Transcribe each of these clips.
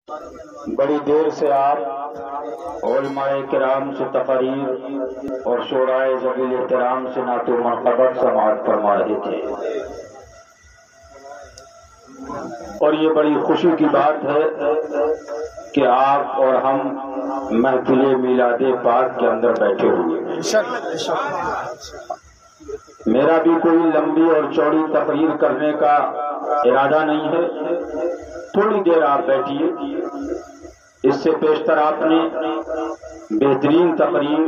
بڑی دیر سے آپ علماء کرام سے تقریر اور شورائے ذوی الاحترام سے نعت و منقبت سماعت فرما رہے تھے، اور یہ بڑی خوشی کی بات ہے کہ آپ اور ہم محفل میلاد پاک کے اندر بیٹھے ہوئے ہیں۔ میرا بھی کوئی لمبی اور چوڑی تقریر کرنے کا ارادہ نہیں ہے، تھوڑی دیر آپ بیٹھیے۔ اس سے پیشتر آپ نے بہترین تقریر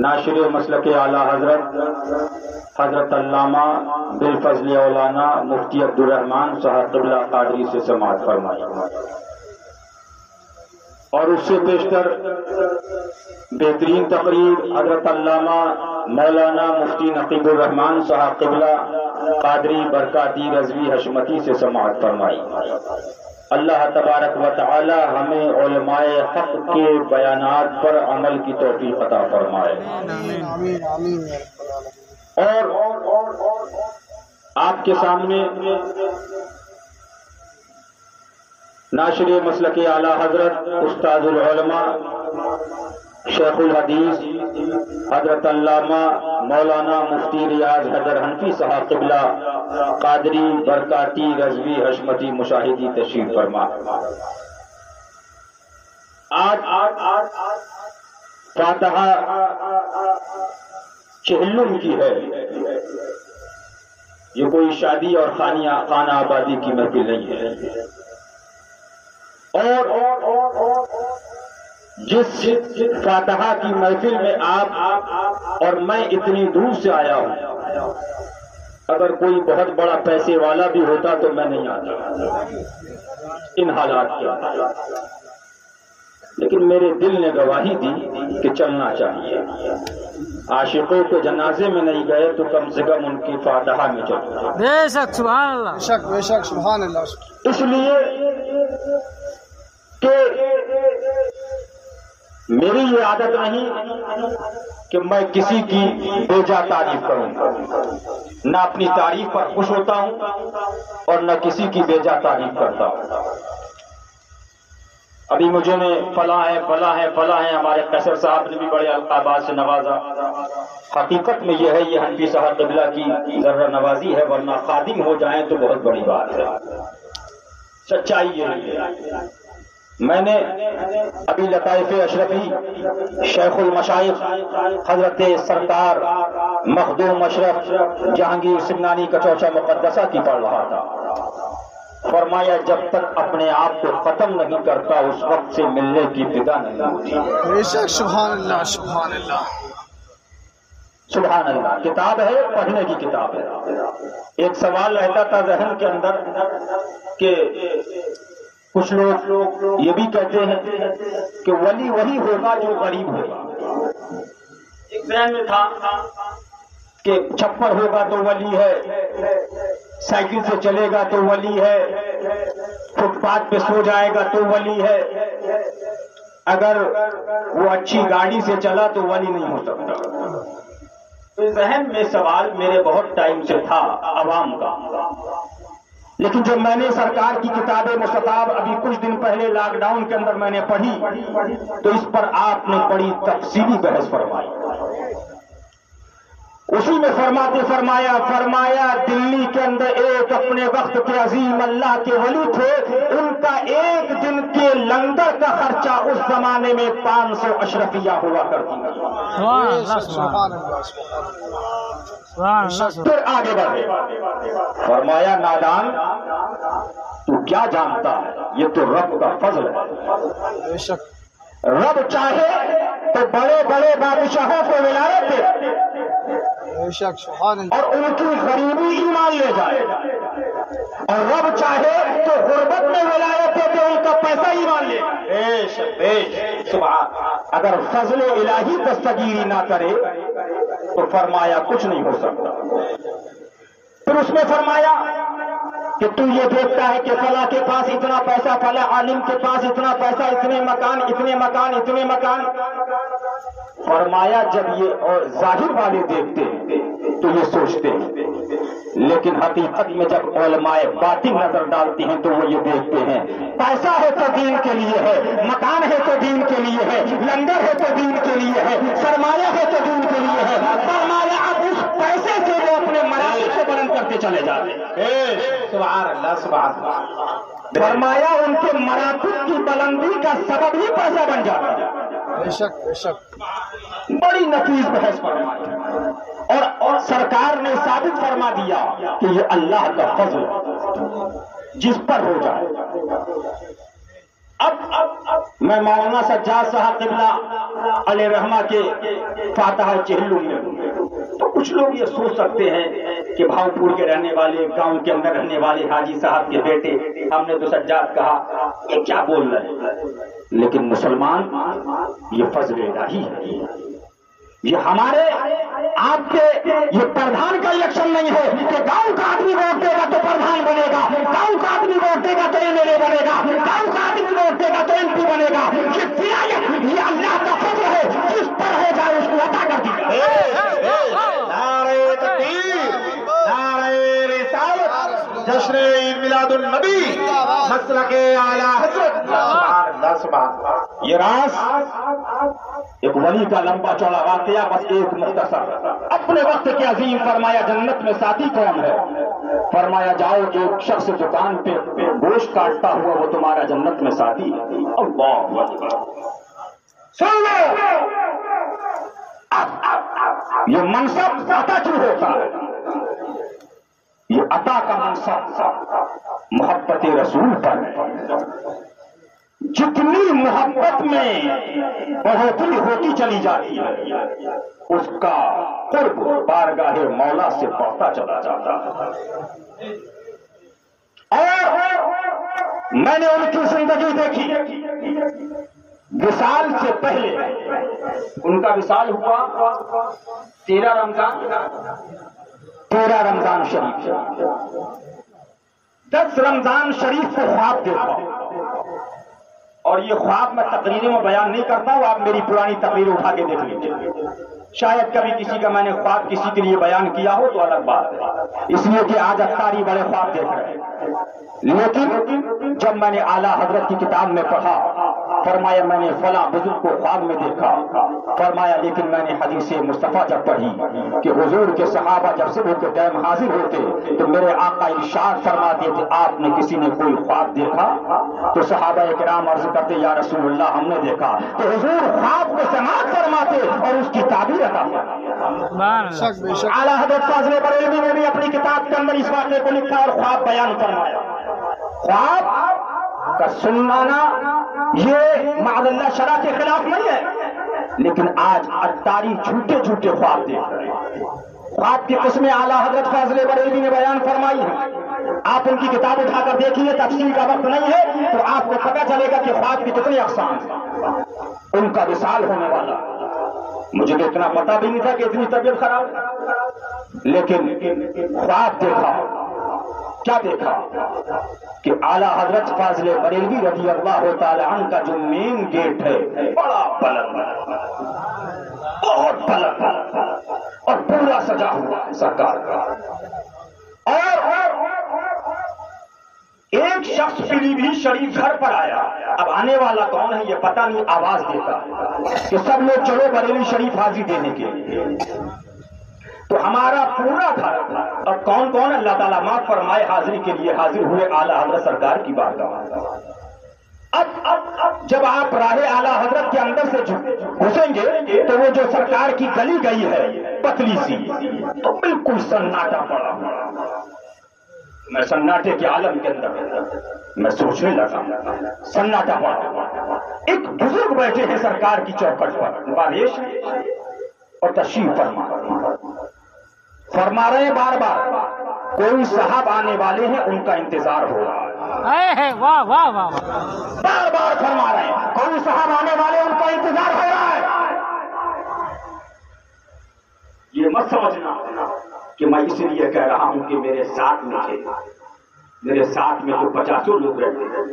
ناشر مسلک اعلیٰ حضرت علامہ بالفضل اولانا مفتی عبدالرحمن صاحب قبلہ قادری سے سماعت فرمائی، اور اس سے بیشتر بہترین تقریر حضرت علامہ مولانا مفتی نقیب الرحمان صاحب قبلہ قادری برکاتی رضوی حشمتی سے سماعت فرمائی۔ اللہ تبارک و تعالی ہمیں علماء حق کے بیانات پر عمل کی توفیق عطا فرمائے۔ اور آپ کے سامنے ناشر مسلک اعلیٰ حضرت استاد العلماء شیخ الحدیث حضرت علامہ مولانا مفتی ریاض حیدر حنفی صاحب قبلہ قادری برکاتی رضوی حشمتی مشاہدی تشریف فرما۔ آج فاتحہ چہلم کی ہے، یہ کوئی شادی اور خانہ آبادی کی محفل نہیں ہے، اور جس فاتحہ کی محفل میں آپ اور میں اتنی دور سے آیا ہوں، اگر کوئی بہت بڑا پیسے والا بھی ہوتا تو میں نہیں آتا ان حالات کے، لیکن میرے دل نے گواہی دی کہ چلنا چاہیے۔ عاشقوں کے جنازے میں نہیں گئے تو کم سے کم ان کی فاتحہ میں چلو۔ بے شک سبحان اللہ، بے شک سبحان اللہ۔ اس لیے کہ میری یہ عادت نہیں کہ میں کسی کی بے جا تعریف کروں، نہ اپنی تعریف پر خوش ہوتا ہوں اور نہ کسی کی بے جا تعریف کرتا ہوں۔ ابھی مجھے نے فلاں ہے فلاں ہے فلاں ہے، ہمارے قیصر صاحب نے بھی بڑے القابات سے نوازا۔ حقیقت میں یہ ہے، یہ حنفی صاحب قبلہ کی ذرہ نوازی ہے، ورنہ خادم ہو جائیں تو بہت بڑی بات ہے۔ سچائی یہ ہے۔ میں نے ابھی لطائف اشرفی شیخ المشائخ حضرت سرکار مخدوم اشرف جہانگیر سمنانی کچوچا مقدسہ کی پڑھ رہا تھا، فرمایا جب تک اپنے آپ کو ختم نہیں کرتا اس وقت سے ملنے کی فدا نہیں ہوتی۔ بے شک سبحان اللہ، سبحان اللہ، سبحان اللہ۔ کتاب ہے، پڑھنے کی کتاب ہے۔ ایک سوال رہتا تھا ذہن کے اندر کہ کچھ لوگ یہ بھی کہتے ہیں کہ ولی وہی ہوگا جو غریب ہوگا۔ ایک ذہن میں تھا کہ چھپر ہوگا تو ولی ہے، سائیکل سے چلے گا تو ولی ہے، فٹ پاتھ پہ سو جائے گا تو ولی ہے، اگر وہ اچھی گاڑی سے چلا تو ولی نہیں ہو سکتا۔ تو ذہن میں سوال میرے بہت ٹائم سے تھا عوام کا، لیکن جب میں نے سرکار کی کتاب مستطاب ابھی کچھ دن پہلے لاک ڈاؤن کے اندر میں نے پڑھی تو اس پر آپ نے بڑی تفصیلی بحث فرمائی۔ اسی میں فرمایا دلی کے اندر ایک اپنے وقت کے عظیم اللہ کے ولی تھے، ان کا ایک دن کے لنگر کا خرچہ اس زمانے میں 500 اشرفیہ ہوا کرتی ہے۔ سبحان اللہ، پھر آگے بڑھے، فرمایا نادان تو کیا جانتا ہے، یہ تو رب کا فضل ہے۔ بے شک رب چاہے تو بڑے بڑے بادشاہوں کو ولایت دے بے شک سبحان اللہ، اور ان کی غریبی ایمان لے جائے، اور رب چاہے تو غربت میں ولایت دے تو ان کا پیسہ ایمان لے۔ سبحان، اگر فضل الہی دستگیری نہ کرے تو فرمایا کچھ نہیں ہو سکتا۔ پھر اس میں فرمایا کہ تو یہ دیکھتا ہے کہ فلاں کے پاس اتنا پیسہ، فلاں عالم کے پاس اتنا پیسہ، اتنے مکان اتنے مکان اتنے مکان، فرمایا جب یہ اور ظاہر والے دیکھتے ہیں تو یہ سوچتے ہیں لیکن حقیقت میں جب علماء باطن نظر ڈالتی ہیں تو وہ یہ دیکھتے ہیں پیسہ ہے تو دین کے لیے ہے، مکان ہے تو دین کے لیے ہے، لنگر ہے تو دین کے لیے ہے، سرمایہ ہے تو دین کے لیے ہے۔ فرمایا اب اس پیسے سے وہ اپنے مراتب کو بلند کرتے چلے جاتے ہیں۔ سبحان اللہ سبحان اللہ۔ فرمایا ان کے مراتب کی بلندی کا سبب ہی پیسہ بن جاتا ہے۔ بے شک بے شک، بڑی نفیس بحث فرمائی اور سرکار نے ثابت فرما دیا کہ یہ اللہ کا فضل جس پر ہو جائے۔ اب میں مولانا سجاد صاحب قبلہ علیہ رحمہ کے فاتحہ چہلوں میں تو کچھ لوگ یہ سوچ سکتے ہیں کہ بھاؤ پور کے رہنے والے، گاؤں کے اندر رہنے والے حاجی صاحب کے بیٹے، ہم نے تو سجاد کہا، یہ کیا بول رہے ہیں؟ لیکن مسلمان یہ فضل الہی ہے، یہ ہمارے آپ کے یہ پردھان کا الیکشن نہیں ہے کہ گاؤں کا آدمی ووٹ دے گا تو پردھان بنے گا، گاؤں کا آدمی ووٹ دے گا تو ایم ایل اے بنے گا، گاؤں کا آدمی ووٹ دے گا تو ایم پی بنے گا۔ یہ اللہ کا فضل ہے، جس پر ہو جائے اس کو عطا کر دی جائے۔ نعرہ تکبیر، نعرہ رسالت، جشن عید میلاد النبی، مسلک اعلی حضرت۔ سبحان اللہ سبحان اللہ۔ یہ راز ایک ولی کا لمبا چوڑا واقعہ، بس ایک مختصر۔ اپنے وقت کے عظیم فرمایا جنت میں ساتھی کون ہے؟ فرمایا جاؤ ایک شخص دکان پہ گوشت کاٹتا ہوا وہ تمہارا جنت میں ساتھی ہے۔ اللہ اکبر۔ سن لو، یہ منصب عطا کیوں ہوتا ہے؟ یہ عطا کا منصب محبت رسول پر ہے۔ جتنی محبت میں بڑھوتری ہوتی چلی جاتی ہے اس کا قرب بارگاہ مولا سے بڑھتا چلا جاتا ہے۔ اور میں نے ان کی زندگی دیکھی، وصال سے پہلے ان کا وصال ہوا 13 رمضان شریف، 10 رمضان شریف کو خواب دیکھا، اور یہ خواب میں تقریروں میں بیان نہیں کرتا ہوں، آپ میری پرانی تقریر اٹھا کے دیکھ لیجیے، شاید کبھی کسی کا میں نے خواب کسی کے لیے بیان کیا ہو تو الگ بات ہے، اس لیے کہ آج اتاری بڑے خواب دیکھ رہے ہیں۔ لیکن جب میں نے اعلیٰ حضرت کی کتاب میں پڑھا، فرمایا میں نے فلاں بزرگ کو خواب میں دیکھا، فرمایا لیکن میں نے حدیث مصطفیٰ جب پڑھی کہ حضور کے صحابہ جب صبح کے ٹائم حاضر ہوتے تو میرے آقا ارشاد فرماتے تھے آپ نے کسی نے کوئی خواب دیکھا؟ تو صحابہ کرام عرض کرتے یا رسول اللہ ہم نے دیکھا، تو حضور خواب کو سماعت فرماتے اور اس کی تعبیر عطا فرماتے۔ اعلیٰ حضرت فاضل بریلوی نے بھی اپنی کتاب کے اندر اس واقعے کو لکھا اور خواب بیان فرمایا۔ خواب کا سنانا یہ معاذ اللہ شرع کے خلاف نہیں ہے، لیکن آج اتاری جھوٹے جھوٹے خواب دیکھ رہے ہیں۔ خواب کی قسمیں اعلیٰ حضرت فاضل بریلوی نے بیان فرمائی ہیں، آپ ان کی کتاب اٹھا کر دیکھیے، تفصیل کا وقت نہیں ہے تو آپ کو پتہ چلے گا کہ خواب کی کتنی اقسام ہیں۔ ان کا وصال ہونے والا، مجھے تو اتنا پتہ بھی نہیں تھا کہ اتنی طبیعت خراب، لیکن خواب دیکھا، کیا دیکھا کہ اعلیٰ حضرت فاضل بریلوی رضی اللہ تعالی عنہ کا جو مین گیٹ ہے بڑا بلند، بہت بلند اور پورا سجا ہوا ہے سرکار کا، اور ایک شخص پیلی بھی شریف گھر پر آیا، اب آنے والا کون ہے یہ پتہ نہیں، آواز دیتا کہ سب لوگ چلو بریلی شریف حاضری دینے کے لیے، تو ہمارا پورا گھر، اور کون کون اللہ تعالیٰ معاف فرمائے حاضری کے لیے حاضر ہوئے اعلیٰ حضرت سرکار کی بارگاہ۔ اب جب آپ راہ اعلیٰ حضرت کے اندر سے گھسیں گے تو وہ جو سرکار کی گلی گئی ہے پتلی سی، تو بالکل سناٹا پڑا، میں سناٹے کے عالم کے اندر میں سوچنے لگا، سناٹا پڑا، ایک بزرگ بیٹھے ہیں سرکار کی چوکھٹ پر باریش اور تشریف فرما رہے ہیں، بار بار کوئی صاحب آنے والے ہیں ان کا انتظار ہو رہا ہے، واہ واہ واہ، بار بار فرما رہے ہیں کوئی صاحب آنے والے ان کا انتظار ہو رہا ہے۔ یہ مت سمجھنا کہ میں اس لیے کہہ رہا ہوں کہ میرے ساتھ میں تھے، میرے ساتھ میں تو 50 لوگ رہتے ہیں،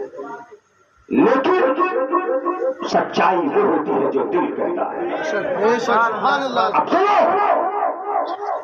لیکن سچائی وہ ہوتی ہے جو دل کہتا ہے۔ اب سنو،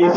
AC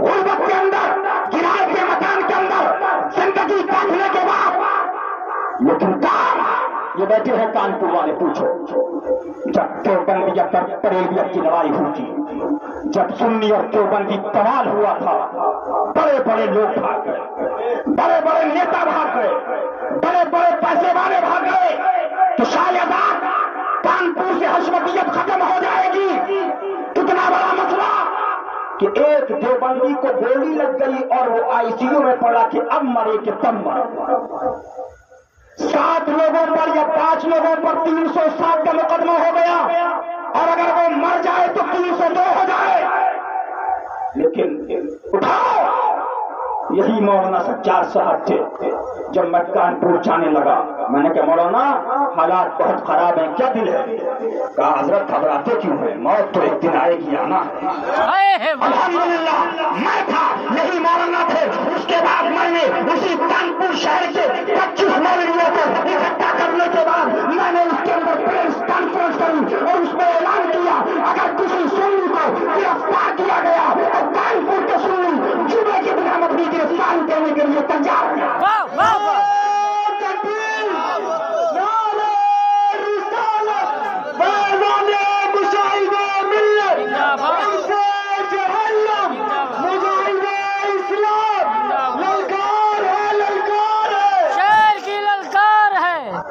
غربت کے اندر، کرائے کے مکان کے اندر زندگی کاٹنے کے بعد، لیکن کام یہ بیٹھے ہیں کانپور والے، پوچھو جب دیوبندیت پر بریلویت کی لڑائی ہوئی تھی، جب سنی اور دیوبندی بوال ہوا تھا، بڑے بڑے لوگ بھاگ گئے، بڑے بڑے نیتا بھاگ گئے، بڑے بڑے پیسے والے بھاگ گئے، تو شاید کانپور سے حشمتیت ختم ہو جائے گی۔ کتنا بڑا مسئلہ کہ ایک دیوبندی کو گولی لگ گئی اور وہ آئی سی یو میں پڑا کہ اب مرے کہ تب مرے۔ 7 لوگوں پر یا 5 لوگوں پر 307 کا مقدمہ ہو گیا، اور اگر وہ مر جائے تو 302 ہو جائے، لیکن اٹھاؤ۔ یہی مولانا سجاد صاحب تھے۔ جب میں کانپور جانے لگا، میں نے کہا مولانا حالات بہت خراب ہیں، کیا دل ہے؟ کہا حضرت گھبراتے کیوں ہیں، موت تو ایک دن آئے گی، آنا ہے۔ الحمدللہ میں تھا، یہی مولانا تھے۔ اس کے بعد میں نے اسی کانپور شہر کے 25 مولویوں کو اکٹھا کرنے کے بعد میں نے اس کے اندر پریس کانفرنس کری اور اس میں اعلان کیا اگر کسی سنی کو گرفتار کیا گیا تو کانپور کے سنی جمعے کی بنا اپنی گرفتاری کرنے کے لیے تیار ہے۔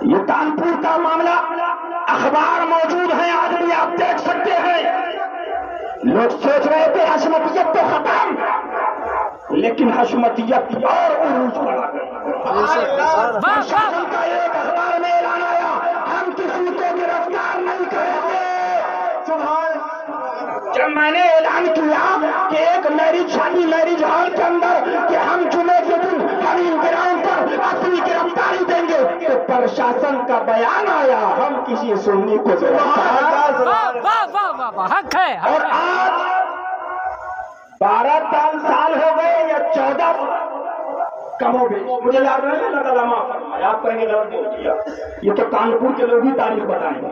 یہ کانپور کا معاملہ اخبار موجود ہیں، آج بھی آپ دیکھ سکتے ہیں۔ لوگ سوچ رہے تھے حشمتیت تو ختم، لیکن حشمتیت اور عروج پر آ گئی۔ شاسن کا ایک اخبار میں اعلان آیا، ہم کسی کو گرفتار نہیں کریں گے۔ جب میں نے اعلان کیا کہ ایک میرج ہال کے اندر کہ ہم جمعے کے دن ہم گراؤنڈ پر اپنی گرفتاری دیں گے، تو پرشاسن کا بیان آیا ہم کسی سنی کو حق ہے۔ اور آج 12 سال ہو گئے یا 14 کم ہو گئی، مجھے یاد نہیں، اللہ تعالیٰ معاف فرمائے، آپ کہیں گے غلط نہیں کیا، یہ تو کانپور کے لوگ ہی تاریخ بتائیں گے۔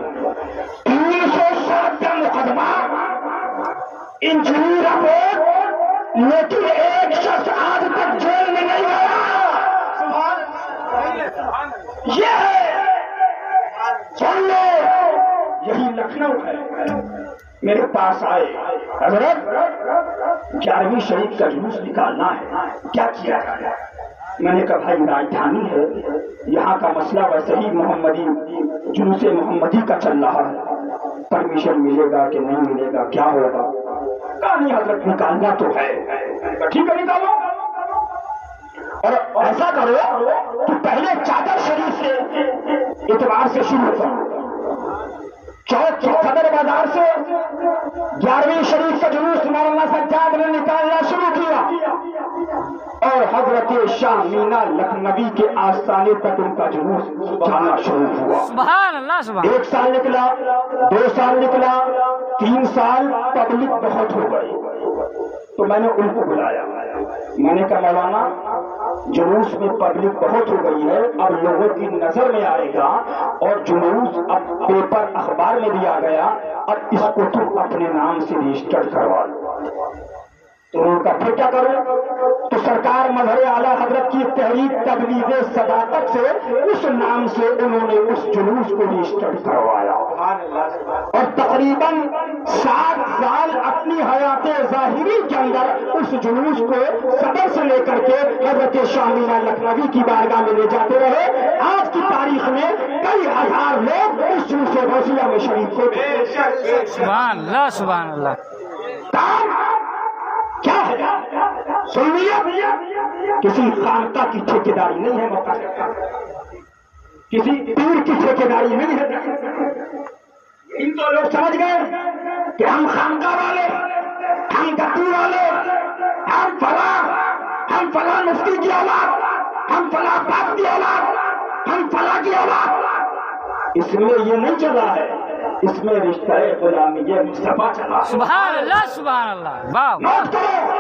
307 کا مقدمہ، انجینئر رپورٹ، لیکن ایک شخص آج تک جیل میں نہیں گیا۔ یہ ہے، سن لو، یہی لکھنؤ ہے۔ میرے پاس آئے، حضرت 11ویں شریف کا جلوس نکالنا ہے، کیا کیا جائے؟ میں نے کہا بھائی راجدھانی ہے، یہاں کا مسئلہ ویسے ہی محمدی جلوس محمدی کا چل رہا ہے، پرمیشن ملے گا کہ نہیں ملے گا، کیا ہوگا؟ کہا نہیں حضرت نکالنا تو ہے۔ ٹھیک ہے نکالو، اور ایسا کرو کہ پہلے چادر شریف سے اتوار سے شروع کرو، چوک کے صدر بازار سے 11ویں شریف کا جلوس مولانا سجاد نے نکالنا شروع کیا، اور حضرت شاہ مینا لکھنوی کے آستانے تک ان کا جلوس جانا شروع ہوا۔ سبحان اللہ، سبحان 1 سال نکلا، 2 سال نکلا، 3 سال پبلک بہت ہو گئی، تو میں نے ان کو بلایا، میں نے کہا مولانا جلوس میں پبلک بہت ہو گئی ہے، اب لوگوں کی نظر میں آئے گا، اور جلوس اب پیپر اخبار میں بھی آ گیا، اب اس کو تم اپنے نام سے رجسٹر کروا لو۔ تو ان کا پھر کیا کرو؟ تو سرکار مظہر اعلیٰ حضرت کی تحریک تبلیغ صداقت سے اس نام سے انہوں نے اس جلوس کو رجسٹر کروایا، اور تقریباً 7 سال اپنی حیات ظاہری کے اندر اس جلوس کو صدر سے لے کر کے حضرت شاہ مینا لکھنوی کی بارگاہ میں لے جاتے رہے۔ آج کی تاریخ میں کئی ہزار لوگ اس جلوس غوثیہ میں شریک ہوتے۔ سبحان اللہ، سبحان اللہ۔ کیا ہے؟ سنیت کسی خانقاہ کی ٹھیکیداری نہیں ہے، موقع کسی پیر کی ٹھیکیداری نہیں ہے۔ ان تو لوگ سمجھ گئے کہ ہم خانقاہ والے، ہم گدی والے، ہم فلاں مفتی کی اولاد، ہم فلاں باپ کی اولاد، ہم فلاں کی اولاد۔ اس میں یہ نہیں چلا ہے، اس میں رشتہ غلامی مصطفیٰ چلا۔ سبحان اللہ، سبحان اللہ۔ واہ، نوٹ کرو،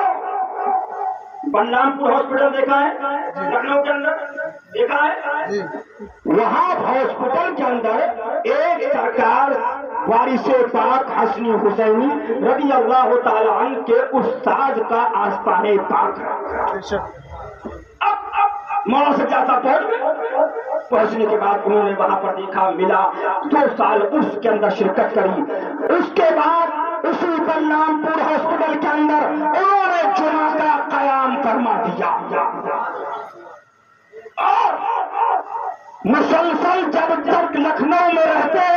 بلرام پور ہاسپٹل دیکھا ہے لکھنؤ کے اندر، دیکھا ہے؟ وہاں ہاسپٹل کے اندر ایک سرکار وارث پاک حسن حسینی رضی اللہ تعالی عنہ کے استاد کا آستانِ پاک ہے۔ بے شک مولانا سجادہ پہنچ گئے، پہنچنے کے بعد انہوں نے وہاں پر دیکھا، ملا، 2 سال اس کے اندر شرکت کری۔ اس کے بعد اسی بلرام پور ہاسپٹل کے اندر انہوں نے جمعہ کا قیام فرما دیا اور مسلسل جب تک لکھنؤ میں رہتے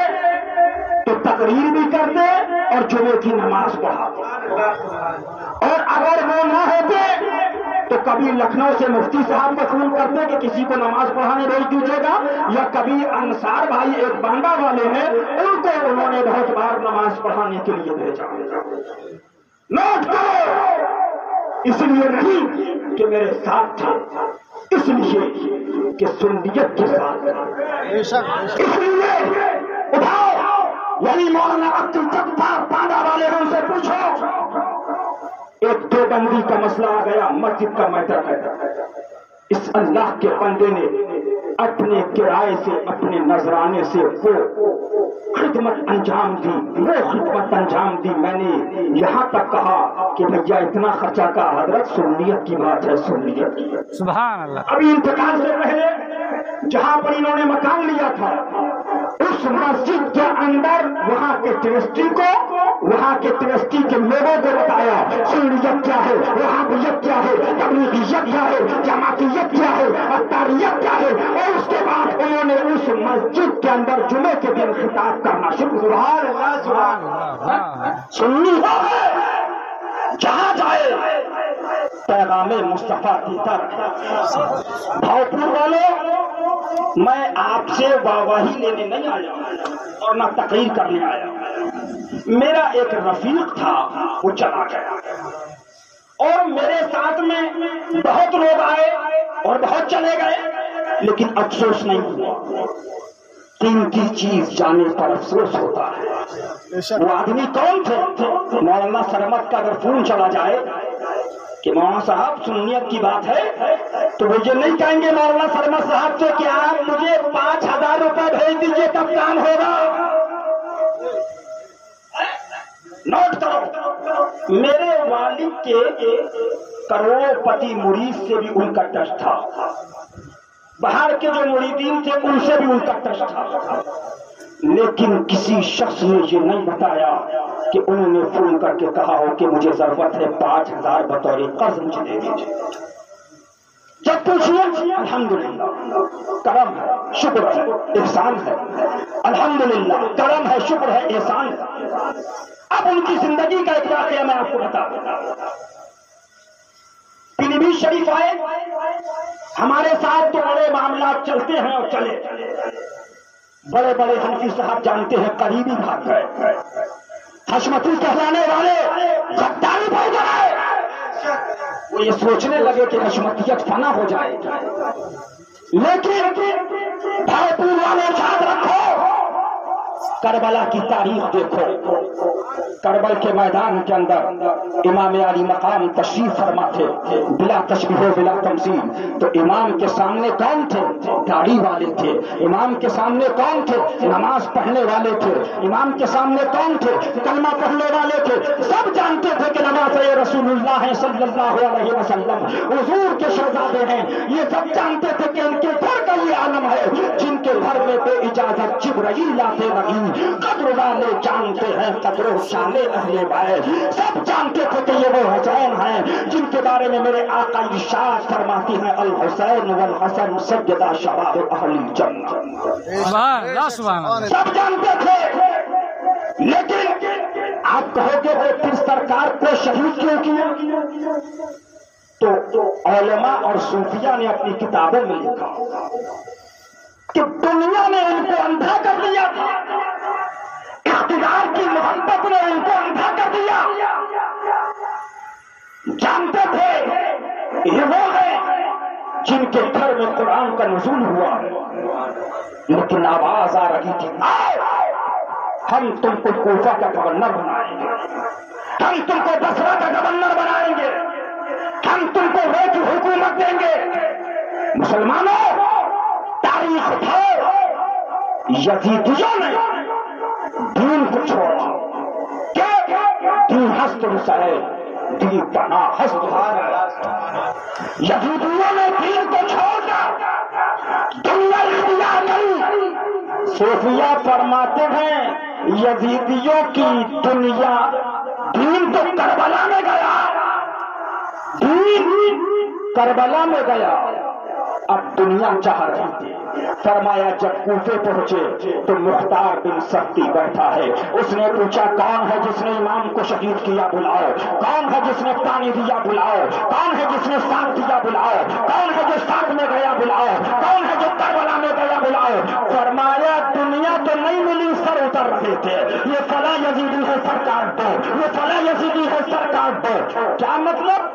تو تقریر بھی کرتے اور جمعے کی نماز پڑھاتے، اور اگر وہ نہ ہوتے تو کبھی لکھنؤ سے مفتی صاحب کو فون کرتے کہ کسی کو نماز پڑھانے بھیج دیجیے گا، یا کبھی انصار بھائی ایک بانڈا والے ہیں ان کو انہوں نے بہت بار نماز پڑھانے کے لیے بھیجا۔ نوٹ کرو، اس لیے نہیں کہ میرے ساتھ تھے، اس لیے کہ سنیت کے ساتھ، بے شک اس لیے اٹھاؤ، یعنی مولانا عبد الجبار بانڈا والے ان سے پوچھو، ایک دیوبندی کا مسئلہ آ گیا، مسجد کا میٹر ہے، اس اللہ کے بندے نے اپنے کرائے سے، اپنے نذرانے سے وہ خدمت انجام دی، وہ خدمت انجام دی۔ میں نے یہاں تک کہا کہ بھیا اتنا خرچہ کا حضرت سنیت کی بات ہے، سنیت کی۔ سبحان اللہ۔ ابھی انتقال سے پہلے جہاں پر انہوں نے مکان لیا تھا اس مسجد کے اندر وہاں کے ٹرسٹی کو، وہاں کے ٹرسٹی کے لوگوں کو بتایا سنیت کیا ہے، وہابیت کیا ہے، تبلیغیت کیا ہے، جماعتیت کیا ہے، اطاریت کیا ہے، اور اس کے بعد انہوں نے اس مسجد کے اندر جمعے کے دن خطاب کرنا شروع کیا۔ سبحان اللہ، سبحان اللہ۔ سنی ہو جہاں جائے پیغام مصطفیٰ کی طرف۔ بھاؤپور والوں، میں آپ سے واہواہی لینے نہیں آیا اور نہ تقریر کرنے آیا، میرا ایک رفیق تھا وہ چلا گیا، اور میرے ساتھ میں بہت لوگ آئے اور بہت چلے گئے، لیکن افسوس نہیں ہوا۔ قیمتی چیز جانے پر افسوس ہوتا ہے۔ بے شک وہ آدمی کون تھے؟ مولانا سرمد کا اگر فون چلا جائے کہ مولانا صاحب سنیت کی بات ہے تو وہ یہ نہیں کہیں گے مولانا سرمد صاحب سے کہ آپ مجھے 5000 روپے بھیج دیجیے تب کام ہوگا۔ نوٹ کرو، میرے والد کے کروڑوں پتی مرید سے بھی ان کا ٹچ تھا، باہر کے جو مریدین تھے ان سے بھی ان کا ٹچ تھا، لیکن کسی شخص نے یہ نہیں بتایا کہ انہوں نے فون کر کے کہا ہو کہ مجھے ضرورت ہے 5000 بطور قرض مجھے دے دیجیے۔ جب پوچھیے الحمدللہ، کرم ہے، شکر ہے، احسان ہے، الحمدللہ کرم ہے، شکر ہے، احسان ہے۔ اب ان کی زندگی کا ایک واقعہ میں آپ کو بتا دوں۔ پیلی بھیت شریف آئے، ہمارے ساتھ تو بڑے معاملات چلتے ہیں اور چلے، بڑے بڑے حنفی صاحب جانتے ہیں، قریبی بھاگ گئے، حشمتی کہلانے والے غداری بھاگ گئے، وہ یہ سوچنے لگے کہ حشمتیت فنا ہو جائے، لیکن بھاؤپور والے یاد رکھو، کربلا کی تاریخ دیکھو، کربل کے میدان کے اندر امام علی مقام تشریف فرما تھے، بلا تشبیہ و بلا تمثیل۔ تو امام کے سامنے کون تھے؟ داڑھی والے تھے۔ امام کے سامنے کون تھے؟ نماز پڑھنے والے تھے۔ امام کے سامنے کون تھے؟ کلمہ پڑھنے والے تھے۔ سب جانتے تھے کہ نماز رسول اللہ صلی اللہ علیہ وسلم حضور کے شہزادے ہیں۔ یہ سب جانتے تھے کہ ان کے گھر کا یہ عالم ہے جن کے گھر میں بے اجازت جبرائیل لاتے نہیں۔ قدر والے جانتے ہیں قدر و شان اہل بیت، سب جانتے تھے کہ یہ وہ حسین ہیں جن کے بارے میں میرے آقا ارشاد فرماتی ہیں الحسین والحسن سیدا شباب اہل الجنہ۔ سبحان اللہ، سبحان اللہ۔ سب جانتے تھے، لیکن آپ کہو گے وہ پھر سرکار کو شہید کیوں کیا؟ تو علماء اور صوفیہ نے اپنی کتابوں میں لکھا کہ دنیا نے ان کو اندھا کر دیا تھا، اقتدار کی محبت نے ان کو اندھا کر دیا۔ جانتے تھے یہ وہ ہیں جن کے گھر میں قرآن کا نزول ہوا، لیکن آواز آ رہی تھی ہم تم کو کوفہ کا گورنر بنائیں گے، ہم تم کو بصرہ کا گورنر بنائیں گے، ہم تم کو وہ کی حکومت دیں گے۔ مسلمانوں، تاریخ اٹھاؤ، یزیدیوں نے دین کو حسین دین بنا ہست یزیدیوں نے دین کو چھوڑ کر دنیا اختیار کری. صوفیہ فرماتے ہیں یزیدیوں کی دنیا دین تو کربلا میں گیا, دین کربلا میں گیا, اب دنیا چاہ رہی تھی. فرمایا جب کوفے پہنچے تو مختار بن سختی بیٹھا ہے. اس نے پوچھا کون ہے جس نے امام کو شہید کیا, بلاؤ. کون ہے جس نے پانی دیا, بلاؤ. کون ہے جس نے ساتھ دیا, بلاؤ. کون ہے جو ساتھ میں گیا, بلاؤ. کون ہے جو کربلا میں گیا, بلاؤ. فرمایا دنیا تو نہیں ملی, سر اتر رہے تھے. یہ فلاں یزیدی ہے سرکار دو, یہ فلاں یزیدی ہے سرکار دو. کیا مطلب؟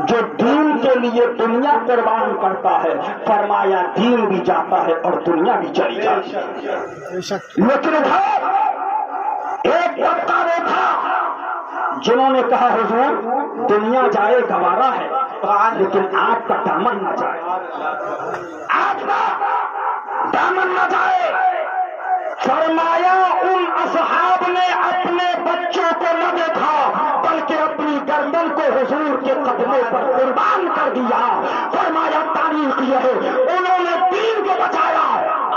جو دین کے لیے دنیا قربان کرتا ہے فرمایا دین بھی جاتا ہے اور دنیا بھی چلی جاتی ہے. لیکن ایک طبقہ وہ تھا جنہوں نے کہا حضور دنیا جائے گوارا ہے لیکن آپ کا دامن نہ جائے, آپ کا دامن نہ جائے. فرمایا ان اصحاب نے اپنے بچوں کو نہ دیکھا بلکہ اپنی گردن کو حضور کے قدموں پر قربان کر دیا. فرمایا تاریخ یہ ہے انہوں نے دین کو بچایا.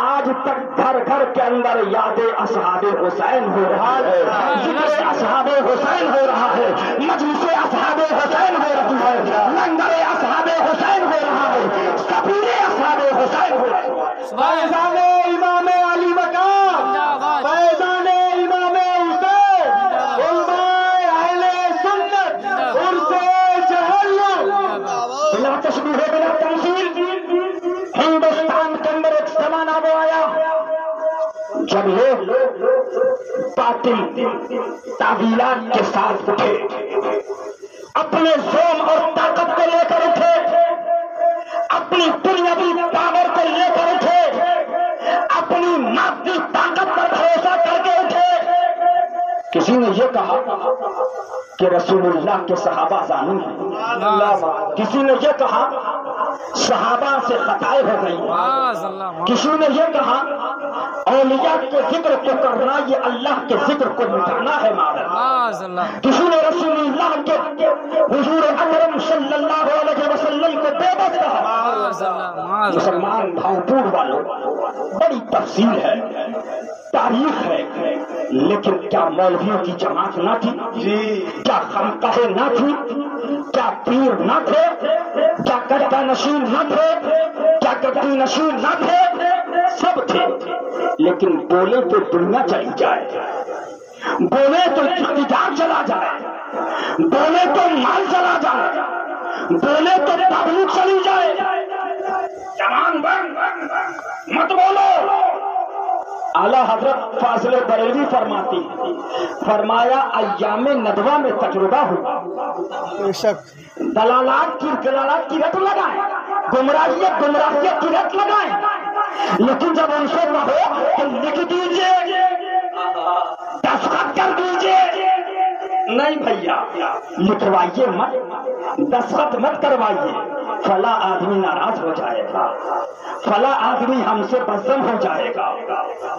آج تک گھر گھر کے اندر یاد اصحاب حسین ہو رہا ہے, ذکر اصحاب حسین ہو رہا ہے, مجلس اصحاب حسین ہو رہی ہے, لنگر اصحاب حسین ہو رہا ہے, سفیر اصحاب حسین ہو رہا ہے. فیضان امام علی مقام, فیضان امام حسین, علماء اہل سنت, عرص جہنم. بلا تشبیہ بلا تمثیل ہندوستان کے اندر ایک زمانہ وہ آیا جب لوگ باطل تعویلات کے ساتھ اٹھے, اپنے زوم اور طاقت کو لے کر اٹھے, اپنی دنیاوی پاور کو لے کر اٹھے, اپنی مادی طاقت پر بھروسہ کر کے اٹھے. کسی نے یہ کہا کہ رسول اللہ کے صحابہ ظالم ہیں, کسی نے یہ کہا صحابہ سے خطائیں ہو گئی, کسی نے یہ کہا اولیاء کے ذکر کو کرنا یہ اللہ کے ذکر کو مٹانا ہے معذرت. کسی نے رسول اللہ کے حضور اکرم صلی اللہ علیہ وسلم کو بے بس کہا. مسلمان بھاؤپور والوں بڑی تفصیل ہے, تاریخ ہے, لیکن کیا مولویوں کی جماعت نہ تھی, کیا خانقاہیں نہ تھی, کیا پیر نہ تھے, کیا گڈھا نشین نہ تھے, کیا گڈھی نشین نہ تھے, سب تھے. لیکن بولے تو دنیا چلی جائے, بولے تو اقتدار چلا جائے, بولے تو مال چلا جائے, بولے تو پبلک چلی جائے. جوان بن مت بولو. اعلیٰ حضرت فاضل بریلوی فرماتی, فرمایا ایام ندوہ میں تجربہ ہوا, دلالات کی رٹ لگائیں, گمراہیت کی رٹ لگائیں, لیکن جب ان سے کہو کہ لکھ دیجئے, دستخط کر دیجئے, نہیں بھیا لکھوائیے مت, دستخط مت کروائیے, فلاں آدمی ناراض ہو جائے گا, فلاں آدمی ہم سے بدظن ہو جائے گا.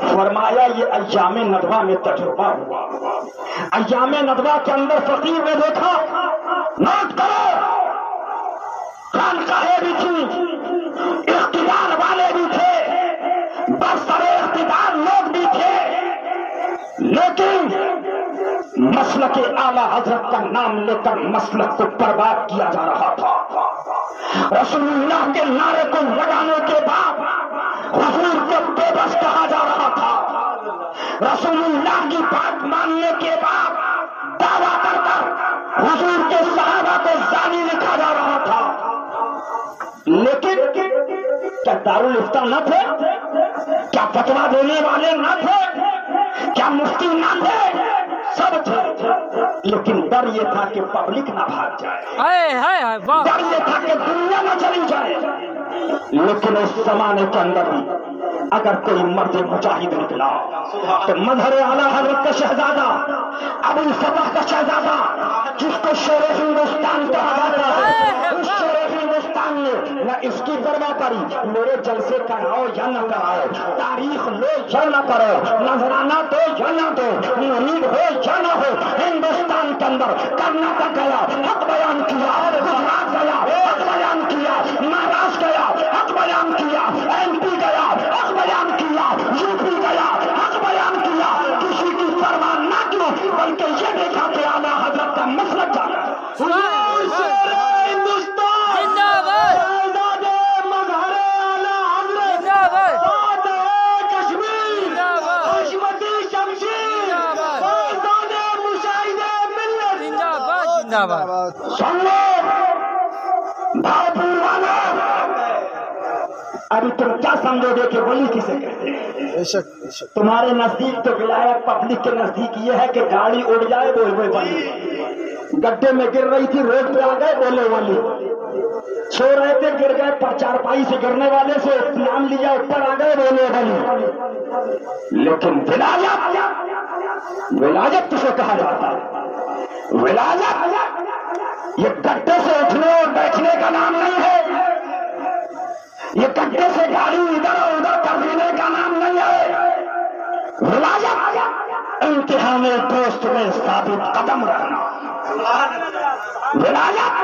فرمایا یہ ایام ندوہ میں تجربہ ہوا. ایام ندوہ کے اندر فقیر نے دیکھا, نوٹ کرو خانقاہیں بھی تھی, اقتدار والے بھی تھے, برسر اقتدار لوگ بھی تھے, لیکن مسلک اعلیٰ حضرت کا نام لے کر مسلک کو برباد کیا جا رہا تھا. رسول اللہ کے نعرے کو لگانے کے بعد حضور کو بے بس کہا جا رہا تھا, رسول اللہ کی بات ماننے کے بعد دعویٰ کر کر حضور کے صحابہ کو زانی لکھا جا رہا تھا. لیکن کیا دارالفتہ نہ تھے, کیا فتویٰ دینے والے نہ تھے, کیا مفتی نہ تھے, سب تھے, لیکن ڈر یہ تھا کہ پبلک نہ بھاگ جائے, ڈر یہ تھا کہ دنیا نہ چلی جائے. لیکن اس زمانے کے اندر بھی اگر کوئی مرد مجاہد نکلا تو مظہر اعلیٰ حضرت کا شہزادہ, ابو الفتح کا شہزادہ, جس کو شیر ہندوستان کہا جاتا ہے, اس شیر ہندوستان نے نہ اس کی پرواہ کری, میرے جلسے کراؤ یا نہ کراؤ, تاریخ لو یا نہ کرو, نظرانہ دو یا نہ دو, امید ہو یا نہ ہو, ہندوستان کا اندر کرناٹک گیا حق بیان کیا، گجرات گیا حق بیان کیا، مہاراشٹر گیا حق بیان کیا، ایم پی گیا حق بیان کیا، یو پی گیا حق بیان کیا، کسی کی پرواہ نہ کی، بلکہ یہ دیکھا کہ اعلیٰ حضرت کا مسلک جانا ابھی تم کیا سمجھو گے کہ ولی کسے کہتے ہیں؟ تمہارے نزدیک تو ولایت پبلک کے نزدیک یہ ہے کہ گاڑی اڑ جائے بولے ولی، گڈھے میں گر رہی تھی روڈ پہ آ گئے بولے ولی، سو رہے تھے گر گئے چارپائی سے گرنے والے سے نام لیا اوپر آ گئے بولے ولی۔ لیکن ولایت کسے کہا جاتا ہے؟ ولایت یہ گڈھے سے اٹھنے اور بیٹھنے کا نام نہیں ہے، یہ گڈھے سے گاڑی ادھر ادھر کر دینے کا نام نہیں ہے۔ ولایت امتحان دوست میں ثابت قدم رہنا، ولایت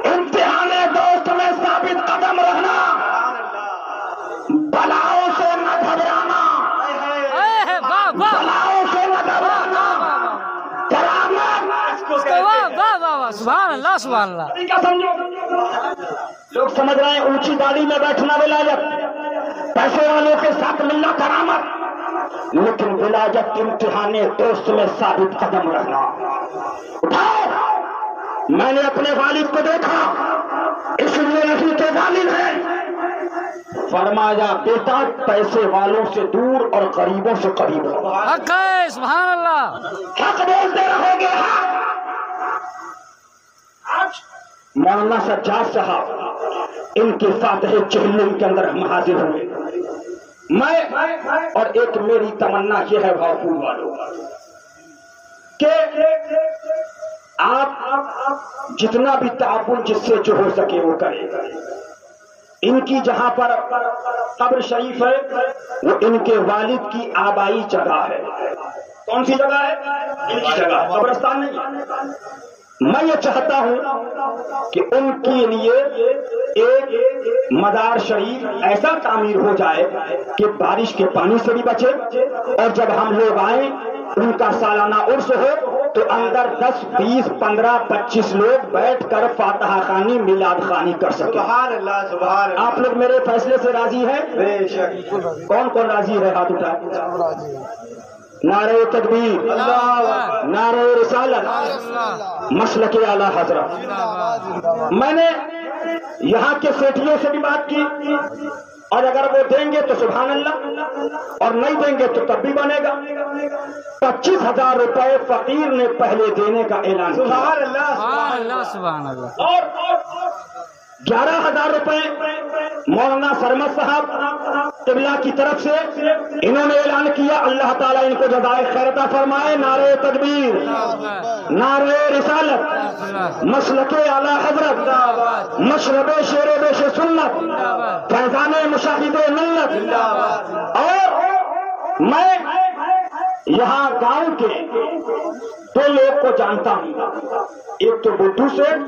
امتحان دوست میں ثابت قدم رہنا، بلاؤں سے نہ گھبرانا، بلاؤں سے نہ گھبرانا، سبحان اللہ سبحان اللہ۔ کیا سمجھو؟ لوگ سمجھ رہے ہیں اونچی گاڑی میں بیٹھنا ولایت، پیسے والوں کے ساتھ ملنا کرامت، لیکن ولایت امتحان دوست میں ثابت قدم رہنا۔ اٹھاؤ، میں نے اپنے والد کو دیکھا اس لیے نہیں کہ والد ہے، فرمایا بیٹا پیسے والوں سے دور اور غریبوں سے قریب ہو۔ حق ہے سبحان اللہ۔ حق بولتے رہو گے۔ مولانا سجاد صاحب ان کے فاتح چہلم کے اندر ہم حاضر ہوئے، میں اور ایک میری تمنا یہ ہے بھاپور والوں کہ آپ جتنا بھی تعاون جس سے جو ہو سکے وہ کریں۔ ان کی جہاں پر قبر شریف ہے وہ ان کے والد کی آبائی جگہ ہے۔ کون سی جگہ ہے؟ ان کی جگہ، قبرستان نہیں۔ میں یہ چاہتا ہوں کہ ان کے لیے ایک مزار شریف ایسا تعمیر ہو جائے کہ بارش کے پانی سے بھی بچے، اور جب ہم لوگ آئیں ان کا سالانہ عرس ہو تو اندر 10 20 15 25 لوگ بیٹھ کر فاتحہ خوانی میلاد خوانی کر سکیں۔ سبحان اللہ سبحان اللہ۔ آپ لوگ میرے فیصلے سے راضی ہیں؟ بے شک۔ کون کون راضی ہے؟ ہاتھ اٹھائے۔ نعرہ تکبیر، نعرہ رسالت، مسلک اعلیٰ حضرت۔ میں نے یہاں کے سیٹھیوں سے بھی بات کی، اور اگر وہ دیں گے تو سبحان اللہ، اور نہیں دیں گے تو تب بھی بنے گا۔ 25,000 روپے فقیر نے پہلے دینے کا اعلان کیا۔ سبحان اللہ سبحان اللہ سبحان اللہ۔ اور 11,000 روپے مولانا سرمد صاحب قبلہ کی طرف سے انہوں نے اعلان کیا، اللہ تعالیٰ ان کو جزائے خیر عطا فرمائے۔ نعرہ تکبیر، نعرہ رسالت، مسلک اعلیٰ حضرت، مشرب شیر و بیش سنت، فیضان مشاہد ملت۔ اور میں یہاں گاؤں کے 2 لوگ کو جانتا ہوں، ایک تو بدھو سیٹھ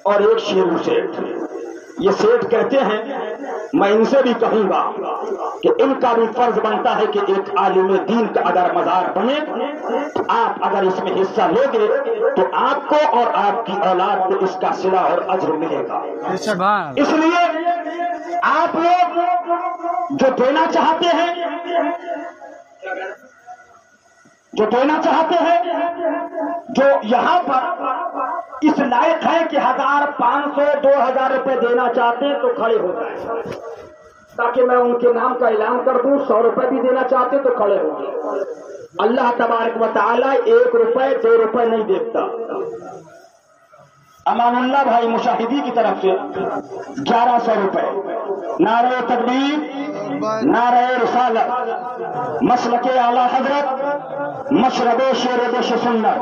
اور ایک شیرو سیٹھ۔ یہ سیٹھ کہتے ہیں، میں ان سے بھی کہوں گا کہ ان کا بھی فرض بنتا ہے کہ ایک عالم دین کا اگر مزار بنے، آپ اگر اس میں حصہ لو گے تو آپ کو اور آپ کی اولاد کو اس کا صلہ اور اجر ملے گا۔ سبحان اللہ۔ اس لیے آپ لوگ جو دینا چاہتے ہیں، جو یہاں پر اس لائق ہے کہ 1000 500 2000 روپے دینا چاہتے ہیں تو کھڑے ہو جائیں، تاکہ میں ان کے نام کا اعلان کر دوں۔ 100 روپے بھی دینا چاہتے تو کھڑے ہو جائیں۔ اللہ تبارک و تعالیٰ 1 روپے 2 روپے نہیں دیکھتا۔ امان اللہ بھائی مشاہدی کی طرف سے 1100 روپے۔ نعرہ تکبیر، نعرہ رسالت، مسلک اعلیٰ حضرت، مشرب شیر و بیش سنت،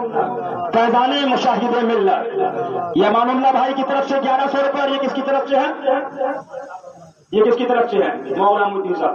فیضان مشاہد ملت۔ یہ امان اللہ بھائی کی طرف سے 1100 روپے، اور یہ کس کی طرف سے ہے؟ یہ کس کی طرف سے ہے؟ مولانا مدی صاحب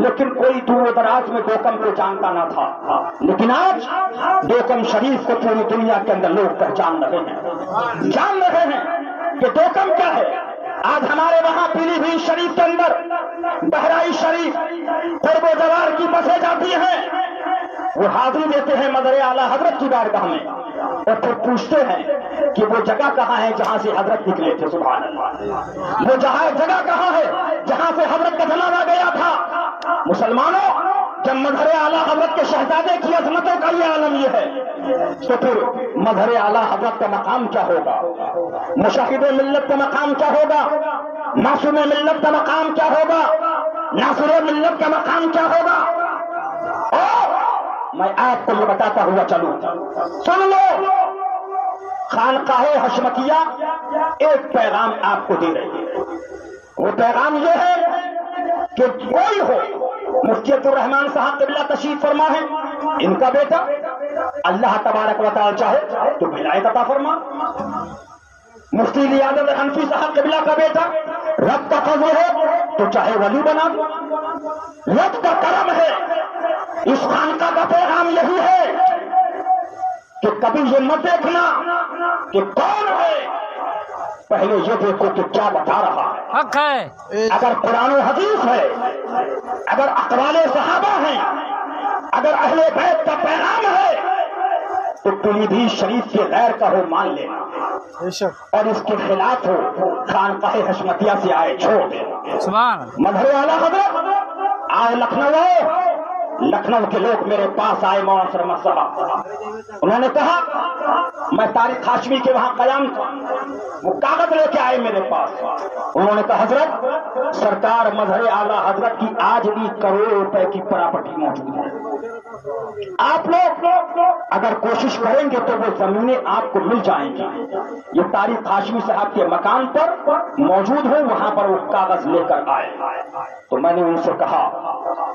لیکن کوئی دور و دراز میں دوکم کو جانتا نہ تھا. لیکن آج دوکم شریف کو پوری دنیا کے اندر لوگ پہچان رہے ہیں، جان رہے ہیں کہ دوکم کیا ہے. آج ہمارے وہاں پیلی بھیت شریف کے اندر بہرائچ شریف قرب و جوار کی بسیں جاتی ہیں، وہ حاضری دیتے ہیں مدر اعلیٰ حضرت کی بارگاہ میں اور پھر پوچھتے ہیں کہ وہ جگہ کہاں ہے جہاں سے حضرت نکلے تھے. سبحان اللہ. وہ جگہ کہاں ہے جہاں سے حضرت کا جنازہ گیا تھا. مسلمانوں، جب مظہر اعلیٰ حضرت کے شہزادے کی عظمتوں کا یہ عالم یہ ہے تو پھر مظہر اعلیٰ حضرت کا مقام کیا ہوگا؟ مشاہد ملت کا مقام کیا ہوگا؟ معصوم ملت کا مقام کیا ہوگا؟ ناصر ملت کا مقام کیا ہوگا؟ اور میں آپ کو یہ بتاتا ہوا چلوں، سن لو. خانقاہ حشمتیہ ایک پیغام آپ کو دے رہی ہے. وہ پیغام یہ ہے کہ کوئی ہو، مفتی عبدالرحمان صاحب قبلہ تشریف فرما ہے، ان کا بیٹا اللہ تبارک و تعالی چاہے تو ولایت عطا فرما. مفتی لیاقت حنفی صاحب قبلہ کا بیٹا رب کا فضل ہے تو چاہے ولی بنا دو. رب کا کرم ہے. اس خانقاہ کا پیغام یہی ہے کہ کبھی یہ مت دیکھنا کہ کون ہے، پہلے یہ دیکھو کہ کیا بتا رہا ہے. حق ہے. اگر قرآن و حدیث ہے، اگر اقوال صحابہ ہیں، اگر اہل بیت کا پیغام ہے تو پیلی بھیت شریف کے غیر کا ہو مان لینا، اور اس کے خلاف ہو خانقاہ حشمتیہ سے آئے چھوڑ دینا. سبحان. مظہر اعلیٰ حضرت آؤ لکھنؤ. لکھنؤ کے لوگ میرے پاس آئے، مولانا سرمد صاحب، انہوں نے کہا میں طارق ہاشمی کے وہاں قیام تھا، وہ کاغذ لے کے آئے میرے پاس. انہوں نے کہا حضرت سرکار مظہر اعلیٰ حضرت کی آج بھی کروڑوں روپے کی پراپرٹی موجود ہے. آپ لوگ اگر کوشش کریں گے تو وہ زمینیں آپ کو مل جائیں گی. یہ طارق ہاشمی صاحب کے مکان پر موجود ہوں، وہاں پر وہ کاغذ لے کر آئے. تو میں نے ان سے کہا،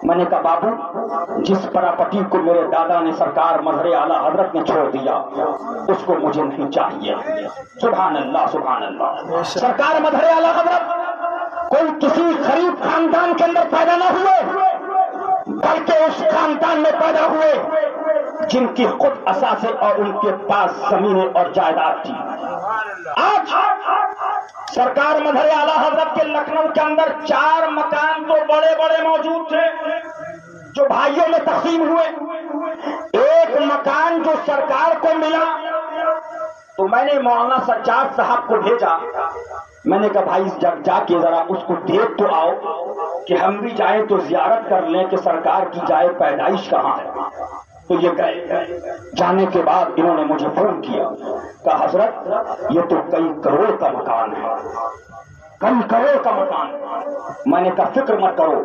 میں نے کہا بابو جس پراپرٹی کو میرے دادا نے سرکار مظہر اعلیٰ حضرت نے چھوڑ دیا اس کو مجھے نہیں چاہیے. سبحان اللہ سبحان اللہ. سرکار مظہر اعلیٰ حضرت کوئی کسی غریب خاندان کے اندر پیدا نہ ہوئے، بلکہ اس خاندان میں پیدا ہوئے جن کی خود اثاثے اور ان کے پاس زمینیں اور جائیداد تھی. آج سرکار مظہر اعلیٰ حضرت کے لکھنؤ کے اندر 4 مکان تو بڑے بڑے موجود تھے جو بھائیوں میں تقسیم ہوئے. ایک مکان جو سرکار کو ملا تو میں نے مولانا سجاد صاحب کو بھیجا. میں نے کہا بھائی جا کے ذرا اس کو دیکھ تو آؤ کہ ہم بھی جائیں تو زیارت کر لیں کہ سرکار کی جائے پیدائش کہاں ہے. تو یہ گئے. جانے کے بعد انہوں نے مجھے فون کیا، کہا حضرت یہ تو کئی کروڑ کا مکان ہے، کئی کروڑ کا مکان. میں نے کہا فکر مت کرو،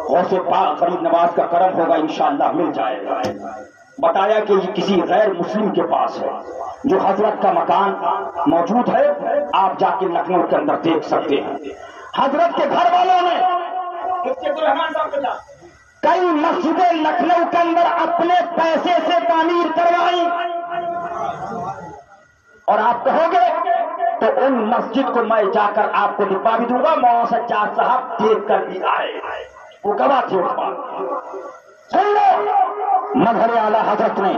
غوث پاک غریب نواز کا کرم ہوگا انشاءاللہ مل جائے گا. بتایا کہ یہ کسی غیر مسلم کے پاس ہے جو حضرت کا مکان موجود ہے، آپ جا کے لکھنؤ کے اندر دیکھ سکتے ہیں. حضرت کے گھر والوں نے کئی مسجدیں لکھنؤ کے اندر اپنے پیسے سے تعمیر کروائی، اور آپ کہو گے تو ان مسجد کو میں جا کر آپ کو دکھا بھی دوں گا. مولانا سجاد صاحب دیکھ کر بھی آئے، وہ گواہ تھے اس بات. سن لو، مظہر اعلیٰ حضرت نے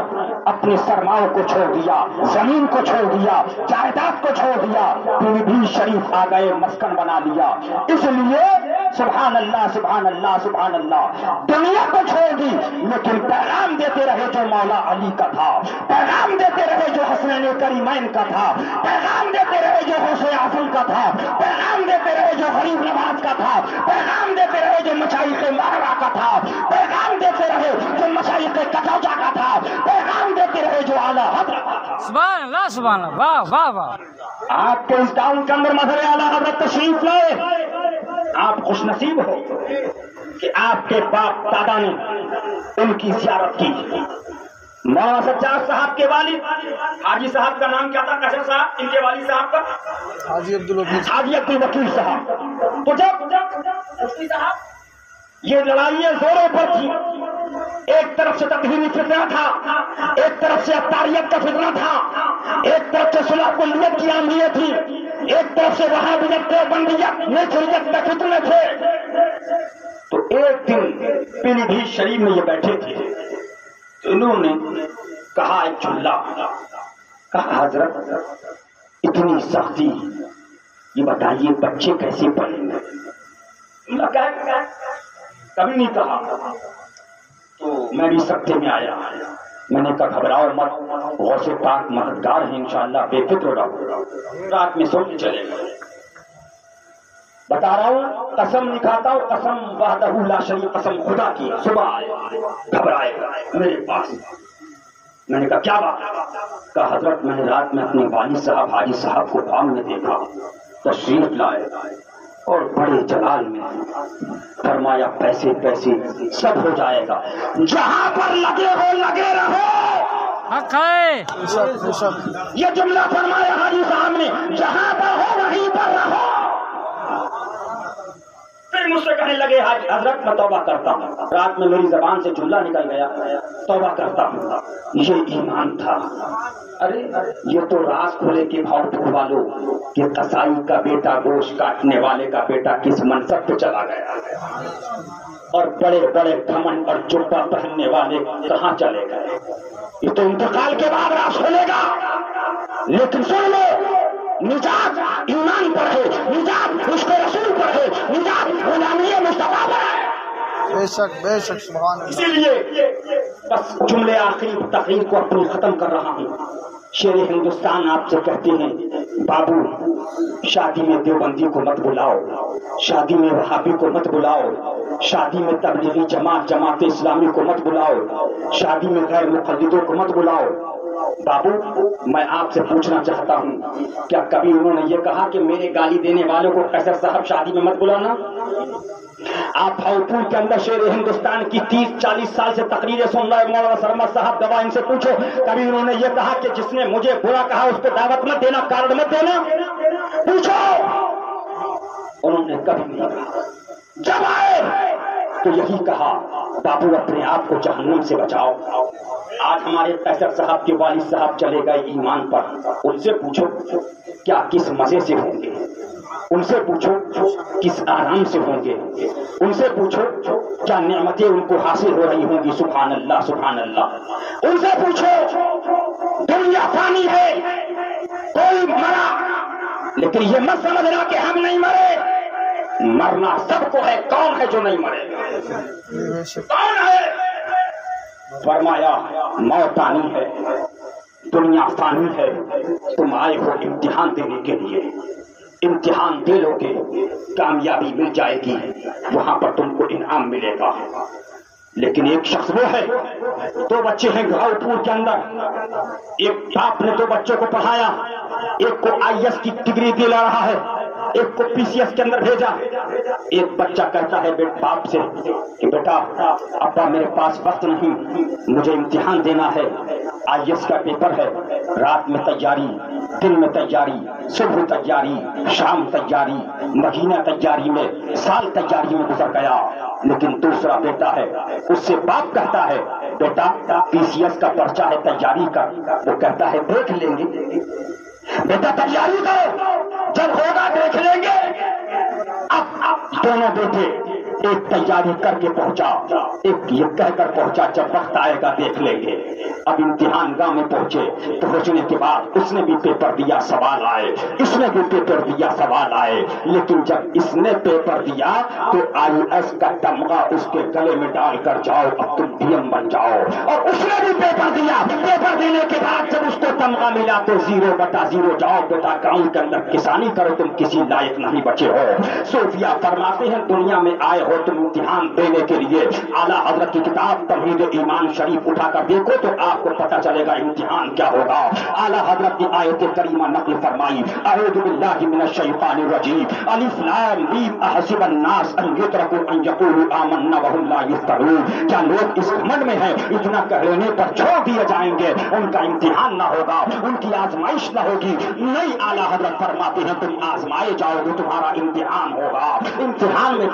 اپنے سرماؤں کو چھوڑ دیا، زمین کو چھوڑ دیا، جائیداد کو چھوڑ دیا، پیلی بھیت شریف آ گئے، مسکن بنا لیا. اس لیے سبحان اللہ سبحان اللہ سبحان اللہ، دنیا کو چھوڑ دی لیکن پیغام دیتے رہے جو مولا علی کا تھا، پیغام دیتے رہے جو حسنین کریمین کا تھا، پیغام دیتے رہے جو حسین عفو کا تھا، پیغام دیتے رہے جو غریب نواز کا تھا، پیغام دیتے رہے جو مشائخ مہرا کا تھا، پیغام دیتے رہے جو مشائخ کٹوجا کا تھا، پیغام دیتے رہے جو اعلیٰ حضرت کا تھا. سبحان اللہ سبحان اللہ. واہ واہ واہ. آپ کے اس ٹاؤن کے اندر مظہر اعلیٰ حضرت تشریف لائے. آپ خوش نصیب ہو کہ آپ کے باپ دادا نے ان کی زیارت کی. مولانا سجاد صاحب کے والد حاجی صاحب کا نام کیا تھا؟ کشر صاحب. ان کے والد صاحب کا حاجی عبدالوکیل صاحب. تو جب مفتی صاحب یہ لڑائیاں زوروں پر تھی، ایک طرف سے تطہیری فتنہ تھا، ایک طرف سے اتاریت کا فتنہ تھا، ایک طرف سے صلح کلیت کی آمریت تھی. ایک طرف سے وہاں تھے بندیت نچریت میں فتنے تھے. تو ایک دن پیلی بھیت شریف میں یہ بیٹھے تھے تو انہوں نے کہا ایک چولہا کہا حضرت اتنی سختی یہ بتائیے بچے کیسے پڑھیں گے؟ کبھی نہیں کہا. تو میں بھی سکتے میں آیا. میں نے کہا گھبراؤ مت, غوث پاک مددگار ہیں انشاءاللہ, بے فکر رہو. رات میں سونے چلے گئے. بتا رہا ہوں, قسم نہیں کھاتا ہوں, قسم وحدہ لا شریک, قسم خدا کی. صبح آئے گھبرائے میرے پاس. میں نے کہا کیا بات؟ کہا حضرت میں نے رات میں اپنے والد صاحب حاجی صاحب کو خواب میں دیکھا, تشریف لائے اور بڑے جلال میں فرمایا پیسے پیسے سب ہو جائے گا, جہاں پر لگے ہو لگے رہو. حق ہے. یہ جملہ فرمایا حاجی صاحب نے, جہاں پر ہو وہیں پر رہو. پھر مجھ سے کہنے لگے حضرت میں توبہ کرتا ہوں. رات میں میری زبان سے جملہ نکل گیا, توبہ کرتا ہوں. یہ ایمان تھا. ارے یہ تو راز کھولے کے بھاؤ والوں کہ قصائی کا بیٹا گوشت کاٹنے والے کا بیٹا کس منصب پہ چلا گیا, اور بڑے بڑے گھمنڈ اور جبہ پہننے والے کہاں چلے گئے. یہ تو انتقال کے بعد راز کھولے گا. لیکن سن لو, نجات ایمان پر ہے, نجات عشق رسول پر ہے, نجات غلامی مصطفیٰ پر ہے. بے شک سبحان اللہ. اسی لیے بس جملے آخری تقریر کو اپنی ختم کر رہا ہوں. شیر ہندوستان آپ سے کہتے ہیں بابو شادی میں دیوبندی کو مت بلاؤ, شادی میں وہابی کو مت بلاؤ, شادی میں تبلیغی جماعت اسلامی کو مت بلاؤ, شادی میں غیر مقلدوں کو مت بلاؤ. بابو میں آپ سے پوچھنا چاہتا ہوں, کیا کبھی انہوں نے یہ کہا کہ میرے گالی دینے والوں کو قیصر صاحب شادی میں مت بلانا؟ آپ بھاؤپور کے اندر شیر ہندوستان کی 30-40 سال سے تقریریں سن رہے مولانا سرمد صاحب گواہ, ان سے پوچھو کبھی انہوں نے یہ کہا کہ جس نے مجھے برا کہا اس کو دعوت مت دینا, کارڈ مت دینا؟ پوچھو. انہوں نے کبھی نہیں کہا. جب آئے تو یہی کہا بابو اپنے آپ کو جہنم سے بچاؤ. آج ہمارے قیصر صاحب کے والد صاحب چلے گئے ایمان پر. ان سے پوچھو کیا کس مزے سے ہوں گے, ان سے پوچھو کس آرام سے ہوں گے, ان سے پوچھو کیا نعمتیں ان کو حاصل ہو رہی ہوں گی. سبحان اللہ سبحان اللہ. ان سے پوچھو دنیا فانی ہے, کوئی مرا, لیکن یہ مت سمجھنا کہ ہم نہیں مرے. مرنا سب کو ہے, کون ہے جو نہیں مرے؟ کون ہے؟ فرمایا موت آنی ہے, دنیا فانی ہے, تم آئے ہو امتحان دینے کے لیے, امتحان دے لو گے کامیابی مل جائے گی, وہاں پر تم کو انعام ملے گا. لیکن ایک شخص وہ ہے, 2 بچے ہیں بھاؤپور کے اندر, ایک باپ نے 2 بچوں کو پڑھایا, ایک کو IAS کی ڈگری دلا رہا ہے, ایک کو PCS کے اندر بھیجا. ایک بچہ کہتا ہے باپ سے کہ بیٹا ابا میرے پاس وقت نہیں, مجھے امتحان دینا ہے, IAS کا پیپر ہے, رات میں تیاری, دن میں تیاری, صبح تیاری, شام تیاری, مہینہ تیاری میں, سال تیاری میں گزر گیا. لیکن دوسرا بیٹا ہے, اس سے باپ کہتا ہے بیٹا PCS کا پرچہ ہے, تیاری کا. وہ کہتا ہے دیکھ لیں گے. بیٹا تیاری کرو, جب ہوگا دیکھ لیں گے. اب دونوں بیٹے ایک تیاری کر کے پہنچا, ایک یہ کہہ کر پہنچا جب وقت آئے گا دیکھ لیں گے. اب امتحان گاہ میں پہنچے, پہنچنے کے بعد اس نے بھی پیپر دیا, سوال آئے, اس نے بھی پیپر دیا, سوال آئے. لیکن جب اس نے پیپر دیا تو IAS کا تمغہ اس کے گلے میں ڈال کر جاؤ, اب تم DM بن جاؤ. اور اس نے بھی پیپر دیا, پیپر دینے کے بعد جب اس کو تمغہ ملا تو 0/0 جاؤ بیٹا گاؤں کے اندر کسانی کرو, تم کسی لائق نہیں بچے ہو. صوفیہ فرماتے ہیں دنیا میں آئے ہو تم امتحان دینے کے لیے. اعلیٰ حضرت کی کتاب توحید ایمان شریف اٹھا کر دیکھو تو آپ کو پتہ چلے گا امتحان کیا ہوگا. اعلیٰ حضرت کی آیت کریمہ نقل فرمائی, اعوذ باللہ من الشیطان الرجیم, الف لام میم احسب الناس ان یترکوا ان یقولوا آمنا وهم لا یفتنون. کیا لوگ اس گھمنڈ میں ہیں اتنا کہنے پر چھوڑ دیے جائیں گے, ان کا امتحان نہ ہوگا, ان کی آزمائش نہ ہوگی؟ نہیں, اعلیٰ حضرت فرماتے ہیں تم آزمائے جاؤ گے, تمہارا امتحان ہوگا. امتحان میں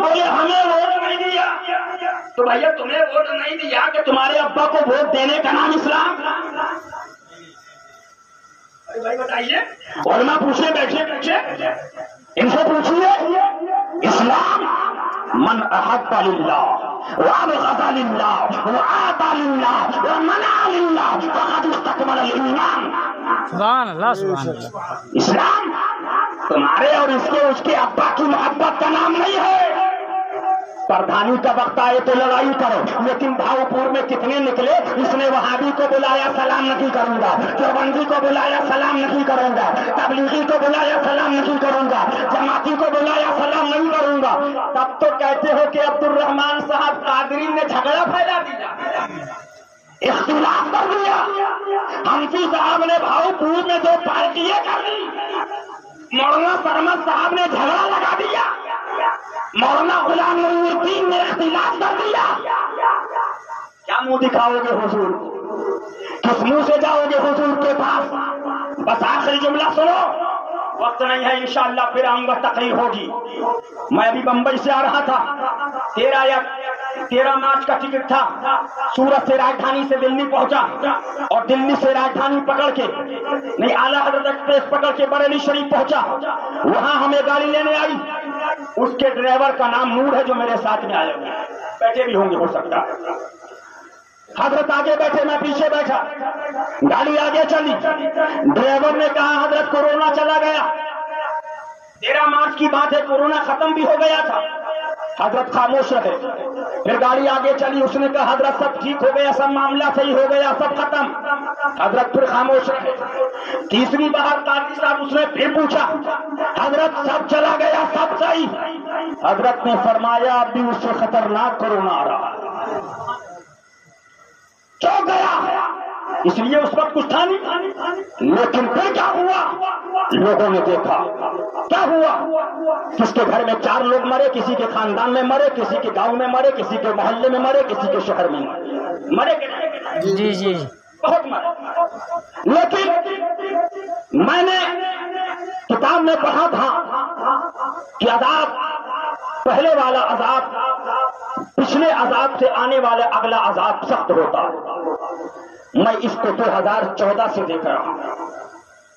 بولے ہمیں ووٹ نہیں دیا. تو بھیا تمہیں ووٹ نہیں دیا کہ تمہارے ابا کو ووٹ دینے کا نام اسلام؟ ارے بھائی بتائیے. علماء پوچھے بیٹھے ان سے پوچھیے اسلام من احب للہ وابغض للہ وآتى للہ ومنع للہ فقد استکمل الایمان. سبحان اللہ سبحان اللہ. اسلام تمہارے اور اس کے ابا کی محبت کا نام نہیں ہے. پردھانی کا وقت آئے تو لڑائی کرو، لیکن بھاؤ پور میں کتنے نکلے. اس نے وہابی کو بلایا سلام نہیں کروں گا، دیوبندی کو بلایا سلام نہیں کروں گا، تبلیغی کو بلایا سلام نہیں کروں گا، جماعتی کو بلایا سلام نہیں کروں گا. تب تو کہتے ہو کہ عبد الرحمان صاحب قادری نے جھگڑا پھیلا دیا، اختلاف کر دیا. حنفی صاحب نے بھاؤ پور میں دو پارٹیاں کر دی. مولانا سرمد صاحب نے جھگڑا لگا دیا. مولانا غلام نبی الدین نے اختلاف کر دیا. کیا منہ دکھاؤ گے حضور؟ کس منہ سے جاؤ گے حضور کے پاس؟ بس آخری جملہ سنو، وقت نہیں ہے، انشاءاللہ پھر آؤں گا، تقریر ہوگی. میں ابھی بمبئی سے آ رہا تھا، 13 مارچ کا ٹکٹ تھا. سورت سے راجدھانی سے دلی پہنچا اور دلی سے راجدھانی پکڑ کے نہیں اعلیٰ حضرت ایکسپریس پکڑ کے بریلی شریف پہنچا. وہاں ہمیں گاڑی لینے آئی. اس کے ڈرائیور کا نام نور ہے جو میرے ساتھ میں آئے ہوئے بیٹھے بھی ہوں گے ہو سکتا ہے. حضرت آگے بیٹھے، میں پیچھے بیٹھا. گاڑی آگے چلی، ڈرائیور نے کہا حضرت کورونا چلا گیا. 13 مارچ کی بات ہے، کورونا ختم بھی ہو گیا تھا. حضرت خاموش رہے. پھر گاڑی آگے چلی، اس نے کہا حضرت سب ٹھیک ہو گیا، سب معاملہ صحیح ہو گیا، سب ختم. حضرت پھر خاموش رہے. تیسری بار قاضی صاحب اس نے پھر پوچھا حضرت سب چلا گیا، سب صحیح؟ حضرت نے فرمایا اب بھی اس سے خطرناک کورونا آ رہا ہے. چوک گیا، اس لیے اس وقت کچھ تھا نہیں. لیکن پھر کیا ہوا؟ لوگوں نے دیکھا کیا ہوا. کس کے گھر میں 4 لوگ مرے، کسی کے خاندان میں مرے، کسی کے گاؤں میں مرے، کسی کے محلے میں مرے، کسی کے شہر میں مرے کہ نہیں؟ جی جی بہت مرے. لیکن میں نے کتاب میں پڑھا تھا کہ عذاب، پہلے والا عذاب پچھلے عذاب سے آنے والا اگلا عذاب سخت ہوتا ہے. میں اس کو 2014 سے دیکھ رہا ہوں،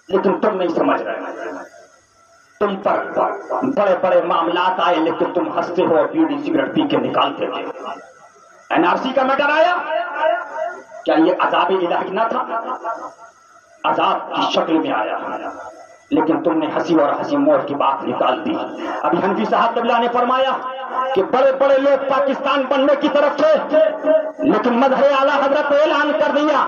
لیکن تم نہیں سمجھ رہے. تم پر بڑے بڑے معاملات آئے لیکن تم ہنستے ہو، بیڑی سگریٹ پی کے نکالتے تھے. NRC کا میٹر آیا، کیا یہ عذاب الہی نہ تھا؟ عذاب کی شکل میں آیا، لیکن تم نے ہنسی اور ہنسی موت کی بات نکال دی. ابھی حنفی صاحب قبلہ نے فرمایا کہ بڑے بڑے لوگ پاکستان بننے کی طرف تھے، لیکن مظہر اعلیٰ حضرت نے اعلان کر دیا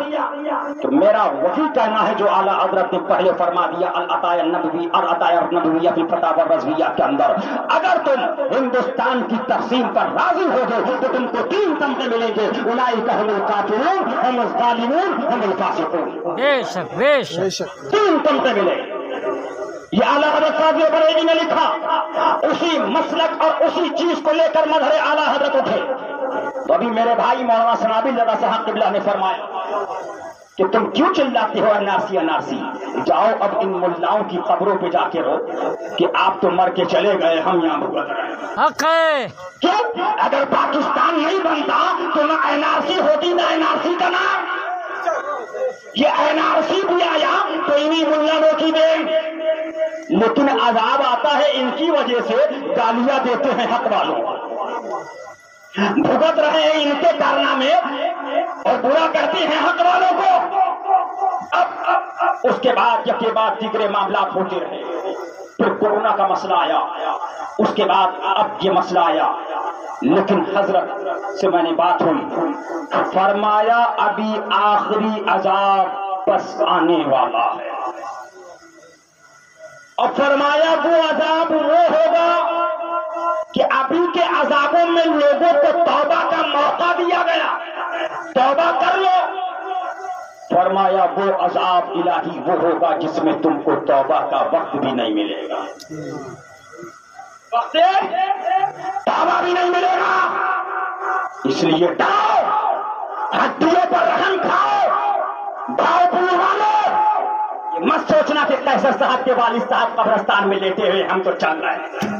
کہ میرا وہی کہنا ہے جو اعلیٰ حضرت نے پہلے فرما دیا العطایا النبوی اور عطایا النبویہ فی الفتاوی الرضویہ کے اندر. اگر تم ہندوستان کی تقسیم پر راضی ہو گئے تو تم کو 3 تمغے ملیں گے، اولئک هم الکافرون هم الظالمون هم الفاسقون. بے شک بے شک. 3 تمغے ملے. یہ اعلیٰ حضرت صاحب بریلی نے لکھا. اسی مسلک اور اسی چیز کو لے کر مظہر اعلیٰ حضرت اٹھے. تو ابھی میرے بھائی مولانا سنابل رضا صاحب قبلہ نے فرمایا کہ تم کیوں چلاتے ہو NRC NRC؟ جاؤ اب ان ملاؤں کی قبروں پہ جا کے رو کہ آپ تو مر کے چلے گئے، ہم یہاں بھگت رہے ہیں. حق ہے. کیوں؟ اگر پاکستان نہیں بنتا تو نہ NRC ہوتی نہ NRC کا نام. یہ NRC بھی آیا تو انہی ملانوں کی دین. لیکن عذاب آتا ہے ان کی وجہ سے، گالیاں دیتے ہیں حق والوں، بھگت رہے ہیں ان کے کارنامے اور برا کرتے ہیں حق والوں کو. اب اس کے بعد یکے بعد دیگرے معاملات ہوتے رہے. پھر کورونا کا مسئلہ آیا، اس کے بعد اب یہ مسئلہ آیا. لیکن حضرت سے میں نے بات ہوئی، فرمایا ابھی آخری عذاب بس آنے والا ہے. اور فرمایا وہ عذاب وہ ہوگا کہ ابھی کے عذابوں میں لوگوں کو توبہ کا موقع دیا گیا، توبہ کر لو. فرمایا وہ عذاب الہی وہ ہوگا جس میں تم کو توبہ کا وقت بھی نہیں ملے گا، وقت توبہ بھی نہیں ملے گا. اس لیے ڈاؤ، ہڈیوں پر رحم کھاؤ، بھاؤ پور والو. یہ مت سوچنا کہ قیصر صاحب کے والد صاحب قبرستان میں لیٹے ہوئے ہم تو چل رہے ہیں.